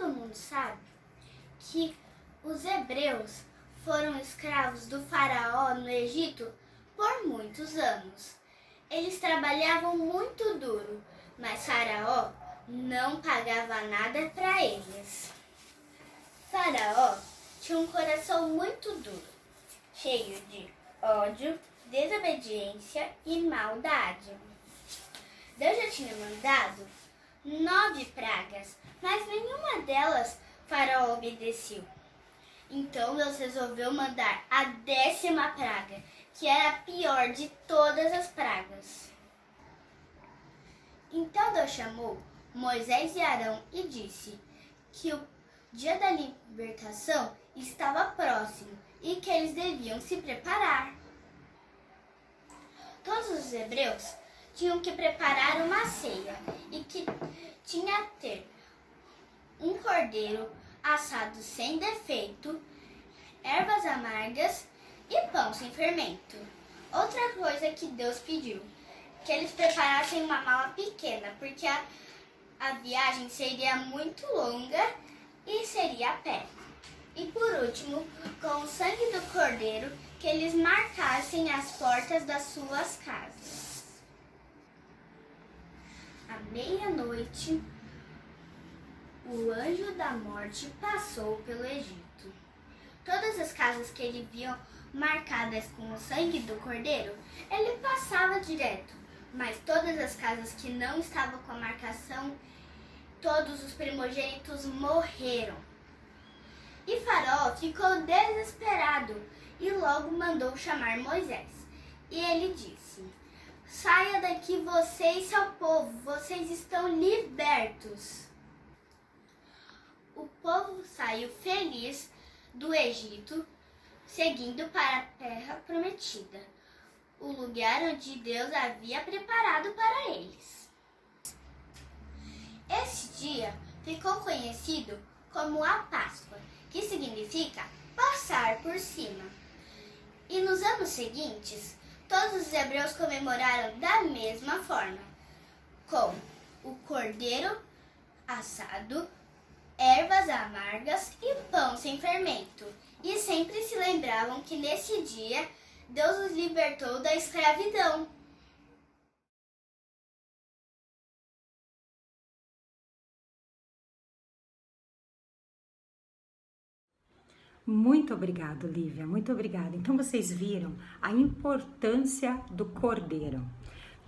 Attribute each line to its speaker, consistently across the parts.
Speaker 1: Todo mundo sabe que os hebreus foram escravos do faraó no Egito por muitos anos. Eles trabalhavam muito duro, mas faraó não pagava nada para eles. Faraó tinha um coração muito duro, cheio de ódio, desobediência e maldade. Deus já tinha mandado 9 pragas, mas nenhuma delas Faraó obedeceu. Então Deus resolveu mandar a 10ª praga, que era a pior de todas as pragas. Então Deus chamou Moisés e Arão e disse que o dia da libertação estava próximo e que eles deviam se preparar. Todos os hebreus tinham que preparar uma ceia e que tinha que ter um cordeiro assado sem defeito, ervas amargas e pão sem fermento. Outra coisa que Deus pediu, que eles preparassem uma mala pequena, porque a viagem seria muito longa e seria a pé. E por último, com o sangue do cordeiro, que eles marcassem as portas das suas casas. À meia-noite, o anjo da morte passou pelo Egito. Todas as casas que ele viu marcadas com o sangue do cordeiro, ele passava direto. Mas todas as casas que não estavam com a marcação, todos os primogênitos morreram. E Faraó ficou desesperado e logo mandou chamar Moisés. E ele disse: "Saia daqui você e seu povo, vocês estão libertos." O povo saiu feliz do Egito, seguindo para a terra prometida, o lugar onde Deus havia preparado para eles. Esse dia ficou conhecido como a Páscoa, que significa passar por cima. E nos anos seguintes, todos os hebreus comemoraram da mesma forma, com o cordeiro assado, ervas amargas e pão sem fermento. E sempre se lembravam que nesse dia Deus os libertou da escravidão.
Speaker 2: Muito obrigado, Lívia, muito obrigada. Então vocês viram a importância do cordeiro.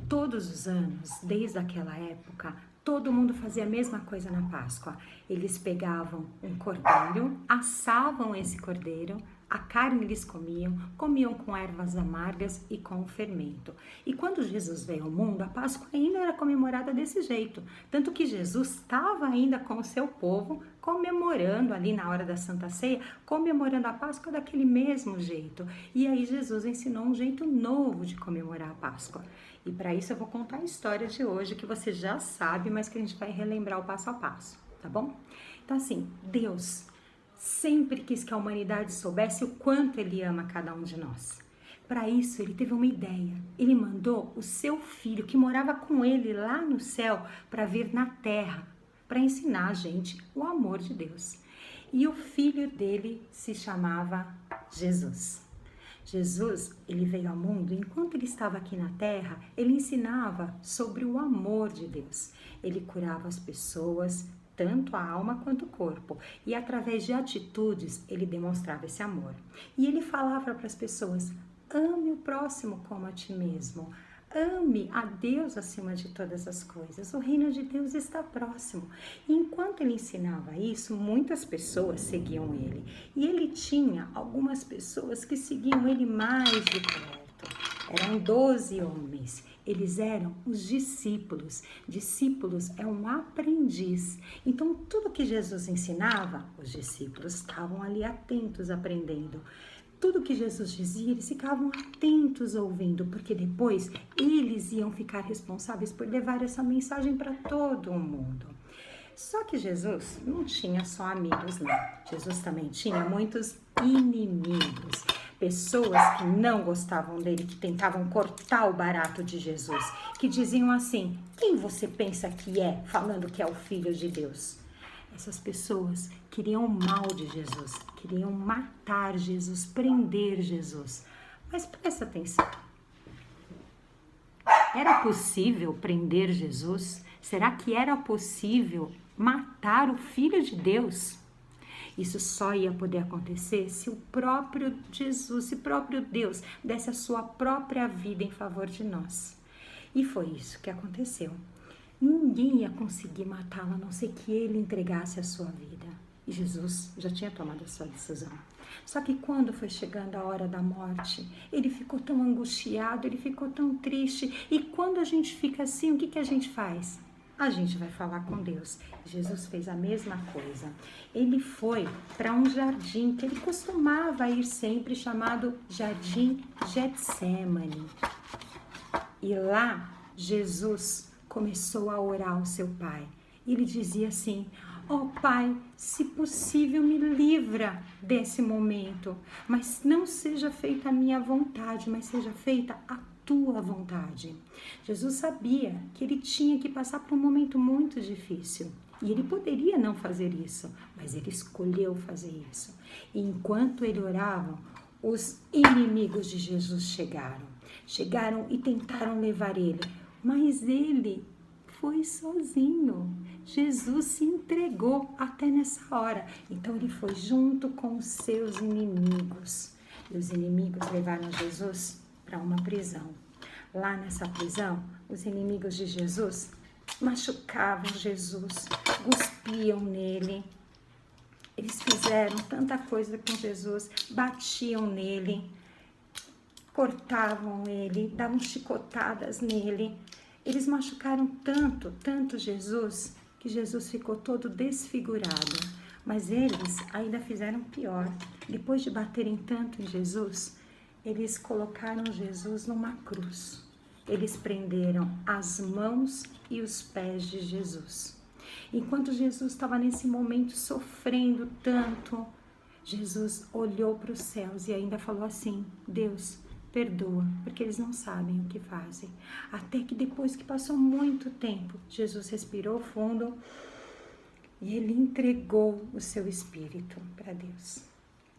Speaker 2: Todos os anos, desde aquela época, todo mundo fazia a mesma coisa na Páscoa. Eles pegavam um cordeiro, assavam esse cordeiro, a carne eles comiam com ervas amargas e com fermento. E quando Jesus veio ao mundo, a Páscoa ainda era comemorada desse jeito. Tanto que Jesus estava ainda com o seu povo, comemorando ali na hora da Santa Ceia, comemorando a Páscoa daquele mesmo jeito. E aí Jesus ensinou um jeito novo de comemorar a Páscoa. E para isso eu vou contar a história de hoje, que você já sabe, mas que a gente vai relembrar o passo a passo, tá bom? Então assim, Deus sempre quis que a humanidade soubesse o quanto Ele ama cada um de nós. Para isso, Ele teve uma ideia. Ele mandou o seu filho, que morava com Ele lá no céu, para vir na terra, para ensinar a gente o amor de Deus. E o filho dele se chamava Jesus. Jesus, ele veio ao mundo, enquanto ele estava aqui na terra, ele ensinava sobre o amor de Deus. Ele curava as pessoas, tanto a alma quanto o corpo, e através de atitudes ele demonstrava esse amor. E ele falava para as pessoas: ame o próximo como a ti mesmo, ame a Deus acima de todas as coisas, o reino de Deus está próximo. E enquanto ele ensinava isso, muitas pessoas seguiam ele, e ele tinha algumas pessoas que seguiam ele mais de perto. Eram 12 homens. Eles eram os discípulos. Discípulos é um aprendiz. Então, tudo que Jesus ensinava, os discípulos estavam ali atentos, aprendendo. Tudo que Jesus dizia, eles ficavam atentos ouvindo, porque depois eles iam ficar responsáveis por levar essa mensagem para todo o mundo. Só que Jesus não tinha só amigos, não. Jesus também tinha muitos inimigos. Pessoas que não gostavam dele, que tentavam cortar o barato de Jesus, que diziam assim: quem você pensa que é, falando que é o Filho de Deus? Essas pessoas queriam o mal de Jesus, queriam matar Jesus, prender Jesus. Mas presta atenção. Era possível prender Jesus? Será que era possível matar o Filho de Deus? Isso só ia poder acontecer se o próprio Jesus, se o próprio Deus desse a sua própria vida em favor de nós. E foi isso que aconteceu. Ninguém ia conseguir matá-lo a não ser que ele entregasse a sua vida. E Jesus já tinha tomado a sua decisão. Só que quando foi chegando a hora da morte, ele ficou tão angustiado, ele ficou tão triste. E quando a gente fica assim, o que a gente faz? A gente vai falar com Deus. Jesus fez a mesma coisa. Ele foi para um jardim que ele costumava ir sempre, chamado Jardim Getsêmani. E lá, Jesus começou a orar ao seu Pai. Ele dizia assim: ó Pai, se possível me livra desse momento, mas não seja feita a minha vontade, mas seja feita a tua vontade. Jesus sabia que ele tinha que passar por um momento muito difícil. E ele poderia não fazer isso, mas ele escolheu fazer isso. E enquanto ele orava, os inimigos de Jesus chegaram e tentaram levar ele. Mas ele foi sozinho. Jesus se entregou até nessa hora. Então ele foi junto com os seus inimigos. E os inimigos levaram Jesus para uma prisão. Lá nessa prisão, os inimigos de Jesus machucavam Jesus, cuspiam nele. Eles fizeram tanta coisa com Jesus, batiam nele, cortavam ele, davam chicotadas nele. Eles machucaram tanto Jesus, que Jesus ficou todo desfigurado. Mas eles ainda fizeram pior. Depois de baterem tanto em Jesus, eles colocaram Jesus numa cruz. Eles prenderam as mãos e os pés de Jesus. Enquanto Jesus estava nesse momento sofrendo tanto, Jesus olhou para os céus e ainda falou assim: Deus, perdoa, porque eles não sabem o que fazem. Até que depois que passou muito tempo, Jesus respirou fundo e ele entregou o seu espírito para Deus.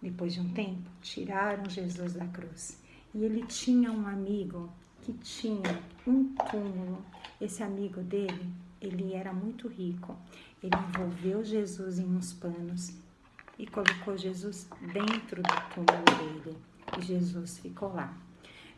Speaker 2: Depois de um tempo, tiraram Jesus da cruz. E ele tinha um amigo que tinha um túmulo. Esse amigo dele, ele era muito rico. Ele envolveu Jesus em uns panos e colocou Jesus dentro do túmulo dele. E Jesus ficou lá.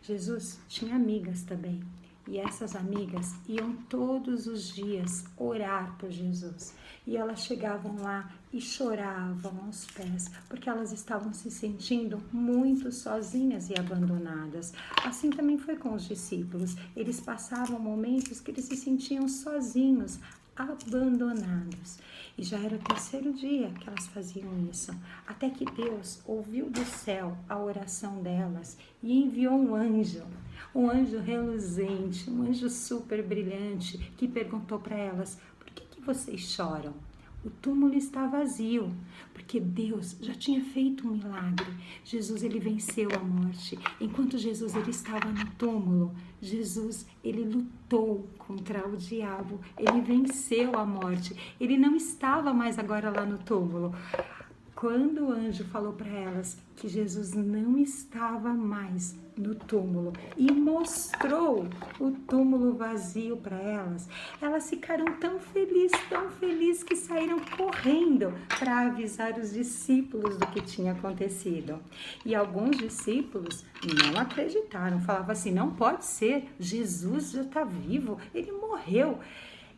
Speaker 2: Jesus tinha amigas também. E essas amigas iam todos os dias orar por Jesus. E elas chegavam lá e choravam aos pés, porque elas estavam se sentindo muito sozinhas e abandonadas. Assim também foi com os discípulos. Eles passavam momentos que eles se sentiam sozinhos, abandonados. E já era o terceiro dia que elas faziam isso, até que Deus ouviu do céu a oração delas e enviou um anjo reluzente, um anjo super brilhante, que perguntou para elas: por que vocês choram? O túmulo está vazio, porque Deus já tinha feito um milagre. Jesus, ele venceu a morte. Enquanto Jesus ele estava no túmulo, Jesus, ele lutou contra o diabo. Ele venceu a morte. Ele não estava mais agora lá no túmulo. Quando o anjo falou para elas que Jesus não estava mais no túmulo e mostrou o túmulo vazio para elas, elas ficaram tão felizes que saíram correndo para avisar os discípulos do que tinha acontecido. E alguns discípulos não acreditaram, falavam assim: não pode ser, Jesus já está vivo, ele morreu.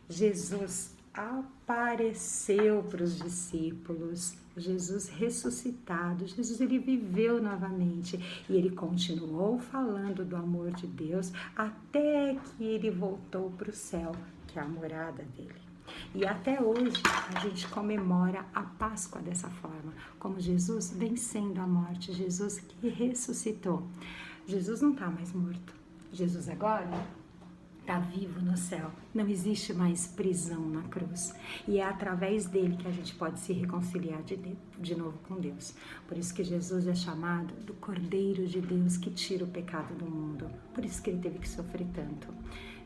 Speaker 2: Jesus apareceu para os discípulos, Jesus ressuscitado, Jesus ele viveu novamente e ele continuou falando do amor de Deus até que ele voltou para o céu, que é a morada dele. E até hoje a gente comemora a Páscoa dessa forma, como Jesus vencendo a morte, Jesus que ressuscitou. Jesus não está mais morto, Jesus agora está vivo no céu. Não existe mais prisão na cruz. E é através dele que a gente pode se reconciliar de novo com Deus. Por isso que Jesus é chamado do Cordeiro de Deus que tira o pecado do mundo. Por isso que ele teve que sofrer tanto.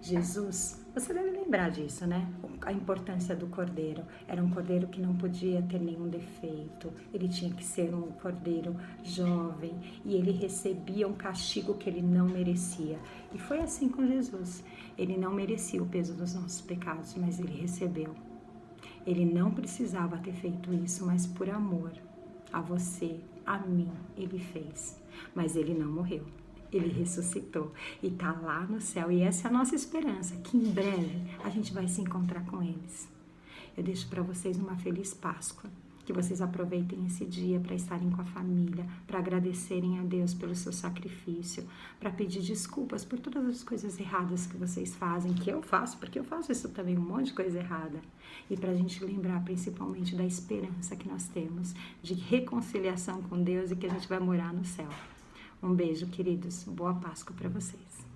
Speaker 2: Jesus, você deve lembrar disso, né? A importância do cordeiro. Era um cordeiro que não podia ter nenhum defeito. Ele tinha que ser um cordeiro jovem e ele recebia um castigo que ele não merecia. E foi assim com Jesus. Ele não merecia o peso dos nossos pecados, mas ele recebeu. Ele não precisava ter feito isso, mas por amor a você, a mim, ele fez. Mas ele não morreu. Ele ressuscitou e está lá no céu. E essa é a nossa esperança, que em breve a gente vai se encontrar com eles. Eu deixo para vocês uma feliz Páscoa. Que vocês aproveitem esse dia para estarem com a família, para agradecerem a Deus pelo seu sacrifício, para pedir desculpas por todas as coisas erradas que vocês fazem, que eu faço, porque eu faço isso também, um monte de coisa errada. E para a gente lembrar principalmente da esperança que nós temos, de reconciliação com Deus e que a gente vai morar no céu. Um beijo, queridos. Boa Páscoa para vocês.